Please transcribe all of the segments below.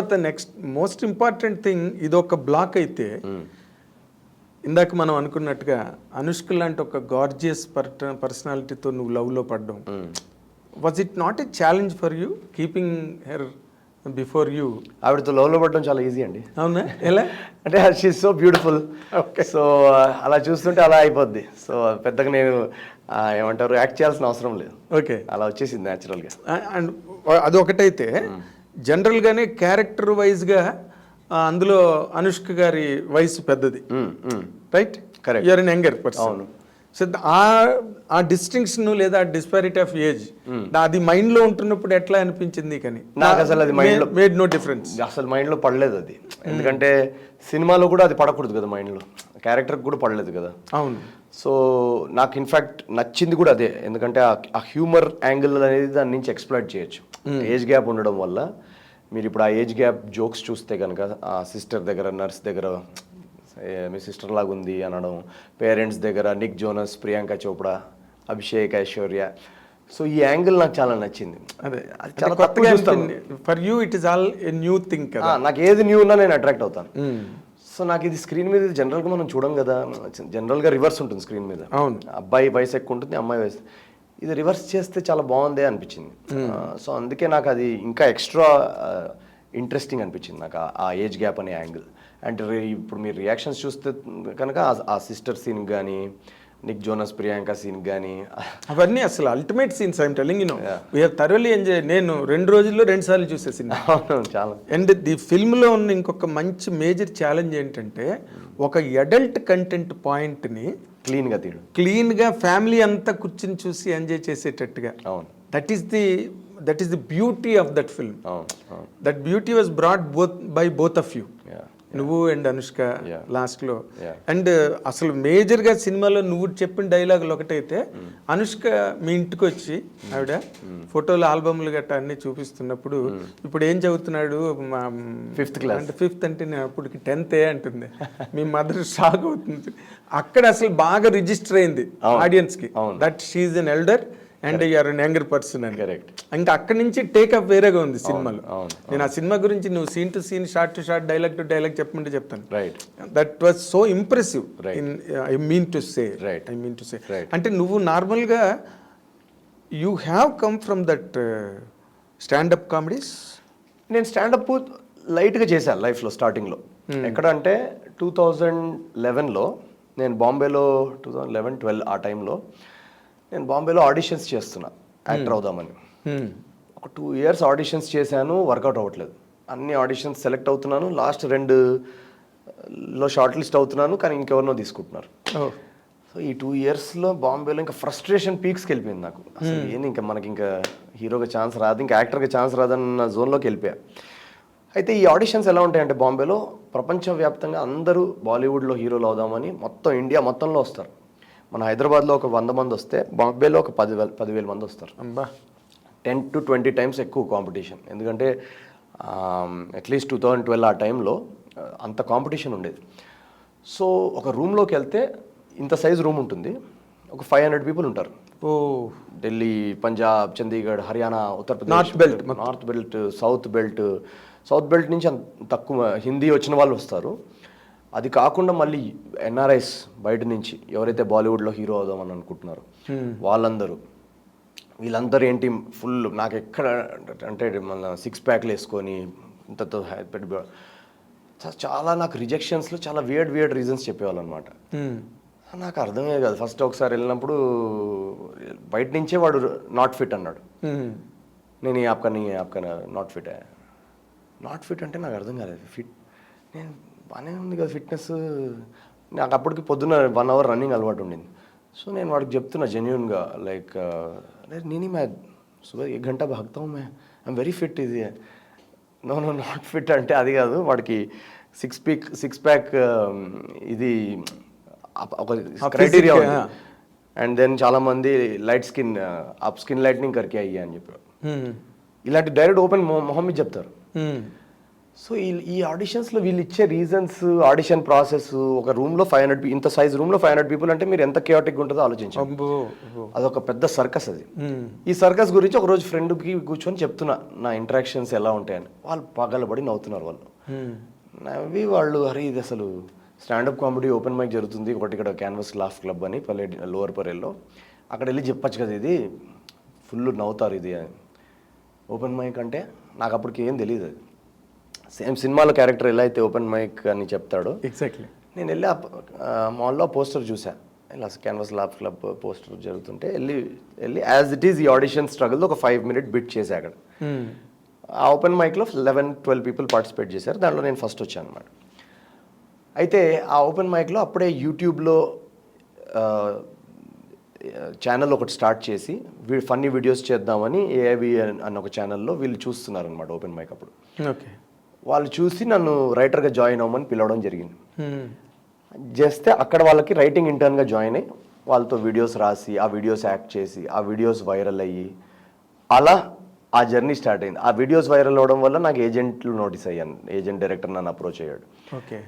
తర్వాత next most important thing ఇదొక black అయితే ఇందాక మనం అనుకున్నట్టుగా అనుష్క లాంటి ఒక గార్జియస్ పర్సనాలిటీతో నువ్వు లవ్లో పడ్డం was it not a challenge for you keeping her before you? ఆవిడతో లవ్లో పడడం చాలా ఈజీ అండి. అవునా? ఎలా అంటే షీఈ్ సో బ్యూటిఫుల్. సో అలా చూస్తుంటే అలా అయిపోద్ది. సో పెద్దగా నేను ఏమంటారు యాక్ట్ చేయాల్సిన అవసరం లేదు. ఓకే, అలా వచ్చేసింది న్యాచురల్గా. అండ్ అది ఒకటైతే జనరల్గానే క్యారెక్టర్ వైజ్గా అందులో అనుష్క గారి వయసు పెద్దది, right? Correct. You're an younger person. అవును. సో ఆ డిస్టింక్షన్ లేదా డిస్పారిటీ ఆఫ్ ఏజ్ అది మైండ్ లో ఉంటున్నప్పుడు ఎట్లా అనిపించింది? కానీ నాకు అసలు అది మైండ్ లో మేడ్ నో డిఫరెన్స్. అసలు మైండ్ లో పడలేదు అది. ఎందుకంటే సినిమాలో కూడా అది పడకూడదు కదా, మైండ్ లో క్యారెక్టర్ కూడా పడలేదు కదా. అవును. సో నాకు ఇన్ఫాక్ట్ నచ్చింది కూడా అదే. ఎందుకంటే ఆ హ్యూమర్ యాంగిల్ అనేది దాని నుంచి ఎక్స్ప్లాయిట్ చేయొచ్చు. ఏజ్ గ్యాప్ ఉండడం వల్ల మీరు ఇప్పుడు ఆ ఏజ్ గ్యాప్ జోక్స్ చూస్తే కనుక ఆ సిస్టర్ దగ్గర, నర్స్ దగ్గర మీ సిస్టర్ లాగా ఉంది అనడం, పేరెంట్స్ దగ్గర Nick Jonas, Priyanka Chopra, Abhishek, Aishwarya. So ఈ యాంగిల్ నాకు చాలా నచ్చింది. అదే చాలా కొత్తగా for you it is all a new thing కదా. నాకు ఏది న్యూ ఉన్నా నేను అట్రాక్ట్ అవుతాను. సో నాకు ఇది స్క్రీన్ మీద జనరల్గా మనం చూడం కదా. జనరల్గా రివర్స్ ఉంటుంది స్క్రీన్ మీద. అవును. అబ్బాయి వయసు ఎక్కువ ఉంటుంది, అమ్మాయి వయసు. ఇది రివర్స్ చేస్తే చాలా బాగుంది అనిపించింది. సో అందుకే నాకు అది ఇంకా ఎక్స్ట్రా ఇంట్రెస్టింగ్ అనిపించింది నాకు ఆ ఏజ్ గ్యాప్ అనే యాంగిల్. అంటే ఇప్పుడు మీరు రియాక్షన్స్ చూస్తే కనుక ఆ సిస్టర్ సీన్ కానీ, నిక్ జోనస్, ప్రియాంక సీన్ కానీ, అవన్నీ అసలు ultimate scenes. I'm telling you know we have thoroughly enjoy. నేను 2 రోజుల్లో 2 సార్లు చూసేసింది. చాలా. అండ్ ది ఫిల్మ్లో ఉన్న ఇంకొక మంచి మేజర్ ఛాలెంజ్ ఏంటంటే ఒక అడల్ట్ కంటెంట్ పాయింట్ని క్లీన్గా తీయడం, క్లీన్గా ఫ్యామిలీ అంతా కూర్చుని చూసి ఎంజాయ్ చేసేటట్టుగా. అవును. That is the beauty of that film. That beauty was brought by both of you, నువ్వు అండ్ అనుష్క లాస్ట్లో. అండ్ అసలు మేజర్గా సినిమాలో నువ్వు చెప్పిన డైలాగులు ఒకటైతే, అనుష్క మీ ఇంటికి వచ్చి ఆవిడ ఫోటోలు, ఆల్బమ్లు గట్రా అన్ని చూపిస్తున్నప్పుడు ఇప్పుడు ఏం చదువుతున్నాడు, 5th క్లాస్ అంటే 5th అంటే నేను అప్పటికి 10th అంటుంది. మీ మదర్ షాక్ అవుతుంది. అక్కడ అసలు బాగా రిజిస్టర్ అయింది ఆడియన్స్కి that she's an elder and you're an younger person అని. కరెక్ట్. ఇంకా అక్కడి నుంచి టేకప్ వేరేగా ఉంది సినిమాలో. నేను ఆ సినిమా గురించి నువ్వు scene to scene, shot to shot, dialogue to dialogue చెప్పమంటే చెప్తాను. Right. That was so impressive. I mean to say. అంటే నువ్వు నార్మల్గా you have come from that standup comedies. నేను స్టాండప్ లైట్గా చేశాను లైఫ్లో స్టార్టింగ్లో. ఎక్కడ అంటే 2011లో నేను బాంబేలో, 2011-12 ఆ టైంలో నేను బాంబేలో ఆడిషన్స్ చేస్తున్నా యాక్టర్ అవుదామని. ఒక 2 years ఆడిషన్స్ చేశాను, వర్కౌట్ అవ్వట్లేదు. అన్ని ఆడిషన్స్ సెలెక్ట్ అవుతున్నాను, లాస్ట్ 2లో షార్ట్ లిస్ట్ అవుతున్నాను, కానీ ఇంకెవరినో తీసుకుంటున్నారు. సో ఈ 2 yearsలో బాంబేలో ఇంకా ఫ్రస్ట్రేషన్ పీక్స్కి వెళ్ళిపోయింది నాకు. అసలు ఏంది ఇంకా మనకి ఇంకా హీరోగా ఛాన్స్ రాదు, ఇంకా యాక్టర్గా ఛాన్స్ రాదన్న జోన్లోకి వెళ్ళిపోయా. అయితే ఈ ఆడిషన్స్ ఎలా ఉంటాయంటే బాంబేలో ప్రపంచవ్యాప్తంగా అందరూ బాలీవుడ్లో హీరోలు అవుదామని మొత్తం ఇండియా మొత్తంలో వస్తారు. మన హైదరాబాద్లో ఒక 100 మంది వస్తే బాంబేలో ఒక 10,000 మంది వస్తారు. 10 to 20 times ఎక్కువ కాంపిటీషన్. ఎందుకంటే అట్లీస్ట్ 2012 ఆ టైంలో అంత కాంపిటీషన్ ఉండేది. సో ఒక రూమ్లోకి వెళ్తే ఇంత సైజ్ రూమ్ ఉంటుంది, ఒక 500 people ఉంటారు. Delhi, Punjab, Chandigarh, Haryana, Uttar Pradesh, north belt, south belt నుంచి తక్కువ హిందీ వచ్చిన వాళ్ళు వస్తారు. అది కాకుండా మళ్ళీ ఎన్ఆర్ఐస్ బయట నుంచి ఎవరైతే బాలీవుడ్లో హీరో అవుదామని అనుకుంటున్నారు వీళ్ళందరూ ఏంటి ఫుల్ నాకు ఎక్కడ అంటే మన 6 ప్యాక్లు వేసుకొని ఇంతతో పెట్టి చాలా నాకు రిజెక్షన్స్లో చాలా వియర్డ్ రీజన్స్ చెప్పేవాళ్ళు అనమాట. నాకు అర్థమయ్యే కాదు. ఫస్ట్ ఒకసారి వెళ్ళినప్పుడు బయట నుంచే వాడు నాట్ ఫిట్ అన్నాడు. నేను ఆప్కా నాట్ ఫిట్ అంటే నాకు అర్థం కాలేదు. ఫిట్ నేను బాగానే ఉంది కదా ఫిట్నెస్. నాకు అప్పటికి పొద్దున్న 1 hour రన్నింగ్ అలవాటు ఉండింది. సో నేను వాడికి చెప్తున్నా జెన్యూన్గా, లైక్ నేను మే సుబహ్ 1 घंटा భాగతా హూ మే, ఐఎమ్ వెరీ ఫిట్. ఇది నో నాట్ ఫిట్ అంటే అది కాదు, వాడికి 6 pack ఇది ఒక క్రైటీరియా ఉంది. అండ్ దెన్ చాలామంది light skin, up skin lightening కరికే అయ్యా అని చెప్పారు. ఇలాంటి డైరెక్ట్ ఓపెన్ మొహం మీద చెప్తారు. సో ఈ ఆడిషన్స్లో వీళ్ళు ఇచ్చే రీజన్స్, ఆడిషన్ ప్రాసెస్, ఒక రూమ్లో 500 ఇంత సైజ్ రూమ్లో 500 పీపుల్ అంటే మీరు ఎంత కేయాటిక్ ఉంటుందో ఆలోచించండి. అబ్బో అదొక పెద్ద సర్కస్ అది. ఈ సర్కస్ గురించి ఒకరోజు ఫ్రెండ్కి కూర్చొని చెప్తున్నా నా ఇంటరాక్షన్స్ ఎలా ఉంటాయని. వాళ్ళు పగలబడి నవ్వుతున్నారు. వాళ్ళు నవ్వి వాళ్ళు అరే ఇది అసలు స్టాండప్ కామెడీ ఓపెన్ మైక్ జరుగుతుంది ఒకటి ఇక్కడ క్యాన్వస్ లాఫ్ క్లబ్ అని లోవర్ పరేల్లో, అక్కడ వెళ్ళి చెప్పచ్చు కదా, ఇది ఫుల్ నవ్వుతారు ఇది అని. ఓపెన్ మైక్ అంటే నాకు అప్పటికి ఏం తెలియదు. అది సేమ్ సినిమాలో క్యారెక్టర్ ఎలా అయితే ఓపెన్ మైక్ అని చెప్తాడో ఎగ్జాక్ట్లీ. నేను వెళ్ళి మాల్లో పోస్టర్ చూసా, ఇలా క్యాన్వస్ లాఫ్ క్లబ్ పోస్టర్ జరుగుతుంటే వెళ్ళి యాజ్ ఇట్ ఈస్ ఈ ఆడిషన్ స్ట్రగుల్ ఒక 5 minute బిట్ చేసా అక్కడ. ఆ ఓపెన్ మైక్లో 11-12 పీపుల్ పార్టిసిపేట్ చేశారు. దాంట్లో నేను ఫస్ట్ వచ్చాను అనమాట. అయితే ఆ ఓపెన్ మైక్లో అప్పుడే యూట్యూబ్లో ఛానల్ ఒకటి స్టార్ట్ చేసి ఫన్నీ వీడియోస్ చేద్దామని ఏఐవి అన్న ఒక ఛానల్లో వీళ్ళు చూస్తున్నారు అనమాట ఓపెన్ మైక్. అప్పుడు ఓకే, వాళ్ళు చూసి నన్ను రైటర్గా జాయిన్ అవ్వమని పిలవడం జరిగింది. చేస్తే అక్కడ వాళ్ళకి రైటింగ్ ఇంటర్న్గా జాయిన్ అయ్యి వాళ్ళతో వీడియోస్ రాసి ఆ వీడియోస్ యాక్ట్ చేసి ఆ వీడియోస్ వైరల్ అయ్యి అలా ఆ జర్నీ స్టార్ట్ అయింది. ఆ వీడియోస్ వైరల్ అవ్వడం వల్ల నాకు ఏజెంట్లు నోటీస్ అయ్యాను. ఏజెంట్ డైరెక్టర్ నన్ను అప్రోచ్ అయ్యాడు. ఓకే.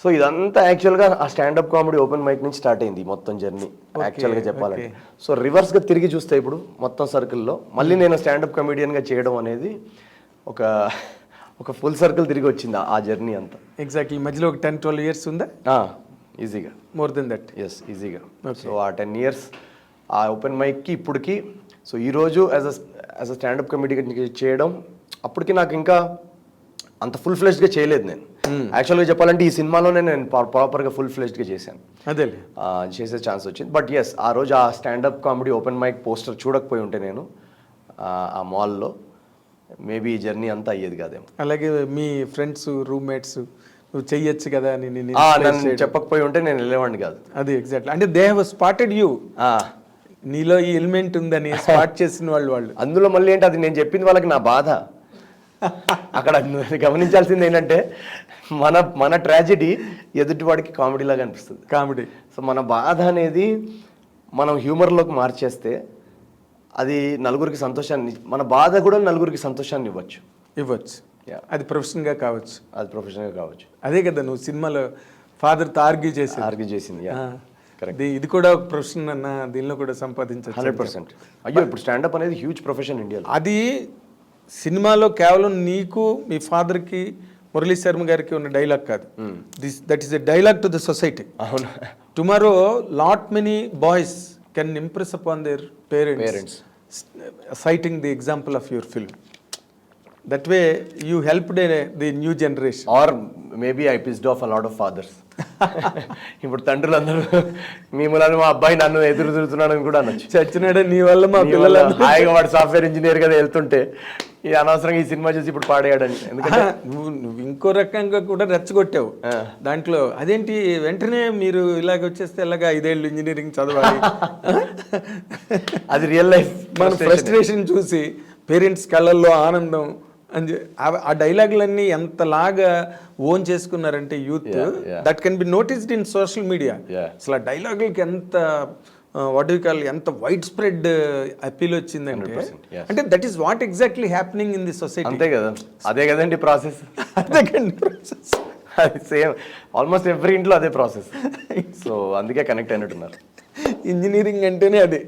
సో ఇదంతా యాక్చువల్గా ఆ స్టాండప్ కామెడీ ఓపెన్ మైక్ నుంచి స్టార్ట్ అయింది మొత్తం జర్నీ యాక్చువల్గా చెప్పాలంటే. సో రివర్స్గా తిరిగి చూస్తే ఇప్పుడు మొత్తం సర్కిల్లో మళ్ళీ నేను స్టాండప్ కమెడియన్గా చేయడం అనేది ఒక ఫుల్ సర్కిల్ తిరిగి వచ్చింది ఆ జర్నీ అంతా. ఎగ్జాక్ట్లీ. మధ్యలో ఒక 10-12 years ఉందా? ఈజీగా, మోర్ దెన్ దట్. ఎస్, ఈజీగా. సో ఆ 10 years ఆ ఓపెన్ మైక్కి ఇప్పటికి, సో ఈరోజు యాజ్ అ స్టాండప్ కమెడీ చేయడం, అప్పటికి నాకు ఇంకా అంత ఫుల్ ఫ్లెజ్డ్గా చేయలేదు నేను. యాక్చువల్గా చెప్పాలంటే ఈ సినిమాలోనే నేను ప్రాపర్గా ఫుల్ ఫ్లెజ్డ్గా చేశాను. అదే చేసే ఛాన్స్ వచ్చింది. బట్ ఎస్, ఆ రోజు ఆ standup comedy open mic poster చూడకపోయి ఉంటే నేను ఆ మాల్లో మేబీ ఈ జర్నీ అంతా అయ్యేది కాదేమో. అలాగే మీ ఫ్రెండ్స్, రూమ్మేట్స్ నువ్వు చెయ్యొచ్చు కదా అని నన్ను చెప్పకపోయి ఉంటే నేను వెళ్ళేవాడిని కాదు. అది ఎగ్జాక్ట్లీ. అంటే దే హ్యావ్ స్పాటెడ్ యూ, నీలో ఈ ఎలిమెంట్ ఉందని స్పాట్ చేసిన వాళ్ళు. అందులో మళ్ళీ ఏంటి, అది నేను చెప్పింది వాళ్ళకి నా బాధ. అక్కడ గమనించాల్సింది ఏంటంటే మన ట్రాజెడీ ఎదుటివాడికి కామెడీలాగా అనిపిస్తుంది. కామెడీ. సో మన బాధ అనేది మనం హ్యూమర్లోకి మార్చేస్తే అది నలుగురికి సంతోషాన్ని, మన బాధ కూడా నలుగురికి సంతోషాన్ని ఇవ్వచ్చు. అది ప్రొఫెషన్గా కావచ్చు, అది ప్రొఫెషన్గా కావచ్చు. అదే కదా నువ్వు సినిమాలో ఫాదర్తో ఆర్గ్యూ చేసింది. ఇది కూడా ఒక ప్రొఫెషన్ అన్న, దీనిలో కూడా సంపాదించవచ్చు 100%. అయ్యో, ఇప్పుడు స్టాండప్ అనేది హ్యూజ్ ప్రొఫెషన్ ఇండియాలో. అది సినిమాలో కేవలం నీకు, మీ ఫాదర్కి, మురళీ శర్మ గారికి ఉన్న డైలాగ్ కాదు. That is a dialogue to the society. అవును. Tomorrow lot many boys can impress upon their parents citing the example of your film. That way you helped the new generation. Or maybe I pissed off a lot of fathers. ఇప్పుడు తండ్రులు అందరూ మీ మూలాన్ని మా అబ్బాయి నన్ను ఎదురు తిరుగుతున్నాడని కూడా అనొచ్చు. చచ్చినాడే నీ వల్ల మా పిల్లలు హాయిగా వాడు సాఫ్ట్వేర్ ఇంజనీర్ కదా వెళ్తుంటే ఈ అనవసరంగా ఈ సినిమా చూసి ఇప్పుడు పాడేయడని. ఎందుకంటే నువ్వు ఇంకో రకంగా కూడా రెచ్చగొట్టావు దాంట్లో. అదేంటి వెంటనే మీరు ఇలాగ వచ్చేస్తే ఎలాగా 5 ఏళ్ళు ఇంజనీరింగ్ చదవాలి. అది రియల్ లైఫ్. మన ఫ్రస్ట్రేషన్ చూసి పేరెంట్స్ కళ్ళల్లో ఆనందం అని ఆ డైలాగులన్నీ ఎంతలాగా ఓన్ చేసుకున్నారంటే youth, that can be noticed in social media. అసలు ఆ డైలాగులకి ఎంత వాట్ యూ కాల్, ఎంత వైడ్ స్ప్రెడ్ అపీల్ వచ్చిందంటే, అంటే that is what exactly happening in the society. అంతే కదా, అదే కదండి ప్రాసెస్. అదే కండి ప్రాసెస్. అది సేమ్ ఆల్మోస్ట్ ఎవ్రీ ఇంట్లో అదే ప్రాసెస్. సో అందుకే కనెక్ట్ అయినట్టున్నారు. ఇంజనీరింగ్ అంటేనే అదే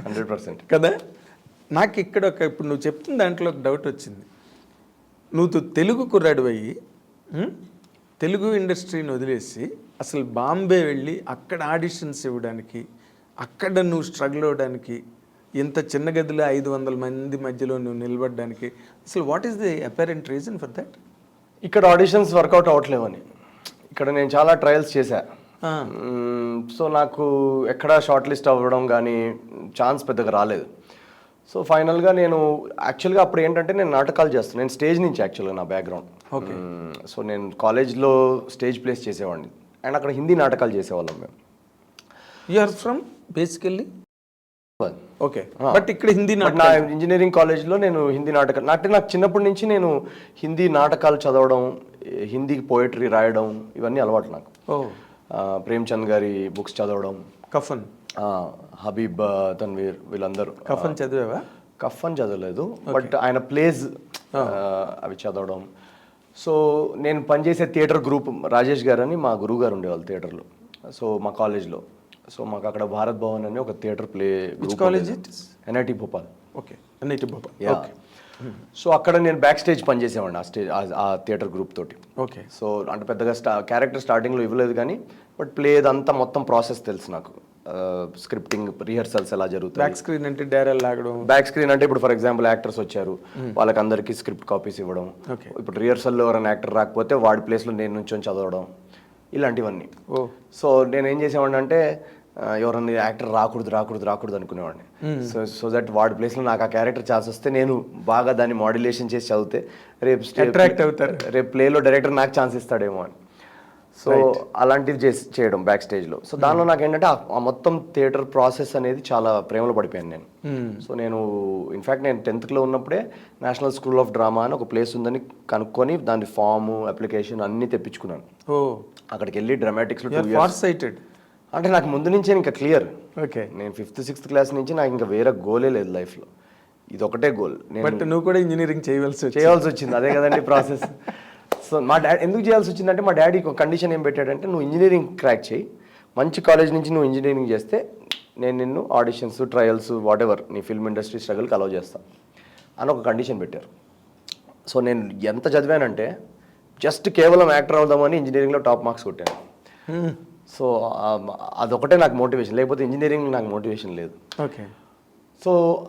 100% కదా. నాకు ఇక్కడ ఇప్పుడు నువ్వు చెప్తున్న దాంట్లో ఒక డౌట్ వచ్చింది. నువ్వు తెలుగు కుర్రాడు అయ్యి తెలుగు ఇండస్ట్రీని వదిలేసి అసలు బాంబే వెళ్ళి అక్కడ ఆడిషన్స్ ఇవ్వడానికి, అక్కడ నువ్వు స్ట్రగుల్ అవ్వడానికి, ఇంత చిన్న గదిలో 500 మంది మధ్యలో నువ్వు నిలబడడానికి, అసలు what is the apparent reason for that? ఇక్కడ ఆడిషన్స్ వర్కౌట్ అవ్వట్లేవని. ఇక్కడ నేను చాలా ట్రయల్స్ చేశా. సో నాకు ఎక్కడ షార్ట్ లిస్ట్ అవ్వడం కానీ ఛాన్స్ పెద్దగా రాలేదు. సో ఫైనల్గా నేను యాక్చువల్గా అప్పుడు ఏంటంటే నేను నాటకాలు చేస్తాను. నేను స్టేజ్ నుంచి యాక్చువల్గా నా బ్యాక్గ్రౌండ్. ఓకే. సో నేను కాలేజ్లో స్టేజ్ ప్లేస్ చేసేవాడిని అండ్ అక్కడ హిందీ నాటకాలు చేసేవాళ్ళం మేము. You are from basically? Okay. But ఇక్కడ హిందీ నా ఇంజనీరింగ్ కాలేజ్లో నేను హిందీ నాటకాలు నాకు చిన్నప్పటి నుంచి నేను హిందీ నాటకాలు చదవడం, హిందీ పోయట్రీ రాయడం ఇవన్నీ అలవాటు నాకు. ప్రేమ్చంద్ గారి బుక్స్ చదవడం, కఫన్, హబీబ్, తన్వీర్, వీళ్ళందరూ. కఫన్ చదివావా? కఫన్ చదవలేదు, బట్ ఆయన ప్లేస్ అవి చదవడం. సో నేను పనిచేసే థియేటర్ గ్రూప్ రాజేష్ గారు అని మా గురువు గారు ఉండేవాళ్ళు థియేటర్లో, సో మా కాలేజ్లో. సో మాకు అక్కడ భారత్ భవన్ అని ఒక theatre play group. College NIT Bhopal. Okay, NIT Bhopal. Okay. So అక్కడ నేను బ్యాక్ స్టేజ్ పనిచేసేవాడిని ఆ థియేటర్ గ్రూప్ తోటి. ఓకే. సో అంటే పెద్దగా క్యారెక్టర్ స్టార్టింగ్లో ఇవ్వలేదు కానీ బట్ ప్లే అదంతా మొత్తం ప్రాసెస్ తెలుసు నాకు. స్క్రిప్టింగ్, రిహర్సల్స్ ఎలా జరుగుతాయి. బ్యాక్ స్క్రీన్ అంటే డైరెక్ట్ లాగడం. బ్యాక్ స్క్రీన్ అంటే ఇప్పుడు ఫర్ ఎగ్జాంపుల్ యాక్టర్స్ వచ్చారు, వాళ్ళకందరికీ స్క్రిప్ట్ కాపీస్ ఇవ్వడం. ఇప్పుడు రిహర్సల్లో ఎవరైనా యాక్టర్ రాకపోతే వాడి ప్లేస్లో నేను నుంచొని చదవడం, ఇలాంటివన్నీ. సో నేను ఏం చేసేవాడిని అంటే ఎవరన్నా యాక్టర్ రాకూడదు అనుకునేవాడిని. సో దట్ వాడి ప్లేస్లో నాకు ఆ క్యారెక్టర్ ఛాన్స్ వస్తే నేను బాగా దాన్ని మాడ్యులేషన్ చేసి చదివితే అట్రాక్ట్ అవుతారు, రేపు ప్లేలో డైరెక్టర్ నాకు ఛాన్స్ ఇస్తాడేమో అని. సో అలాంటివి చేయడం బ్యాక్ స్టేజ్లో. సో దానిలో నాకు ఏంటంటే ఆ మొత్తం థియేటర్ ప్రాసెస్ అనేది చాలా ప్రేమలో పడిపోయాను నేను. సో నేను ఇన్ఫ్యాక్ట్ నేను 10th ఉన్నప్పుడే నేషనల్ స్కూల్ ఆఫ్ డ్రామా అని ఒక ప్లేస్ ఉందని కనుక్కొని దాని ఫామ్, అప్లికేషన్ అన్నీ తెప్పించుకున్నాను. అక్కడికి వెళ్ళి డ్రామాటిక్స్లో 2 years. అంటే నాకు ముందు నుంచే ఇంకా క్లియర్. ఓకే. నేను 5th, 6th క్లాస్ నుంచి నాకు ఇంకా వేరే గోలే లేదు లైఫ్లో, ఇది ఒకటే గోల్. బట్ నువ్వు కూడా ఇంజనీరింగ్ చేయాల్సి వచ్చింది, అదే కదండి ప్రాసెస్. సో మా డాడీ ఎందుకు చేయాల్సి వచ్చిందంటే మా డాడీ ఒక కండిషన్ ఏం పెట్టాడంటే, నువ్వు ఇంజనీరింగ్ క్రాక్ చేయి, మంచి కాలేజ్ నుంచి నువ్వు ఇంజనీరింగ్ చేస్తే నేను నిన్ను ఆడిషన్స్, ట్రయల్స్, వాట్ ఎవర్ నీ ఫిల్మ్ ఇండస్ట్రీ స్ట్రగుల్కి అలౌ చేస్తాను అని ఒక కండిషన్ పెట్టారు. సో నేను ఎంత చదివానంటే జస్ట్ కేవలం యాక్టర్ అవుదామని ఇంజనీరింగ్లో టాప్ మార్క్స్ కొట్టాను. సో అదొకటే నాకు మోటివేషన్, లేకపోతే ఇంజనీరింగ్ నాకు మోటివేషన్ లేదు. ఓకే. సో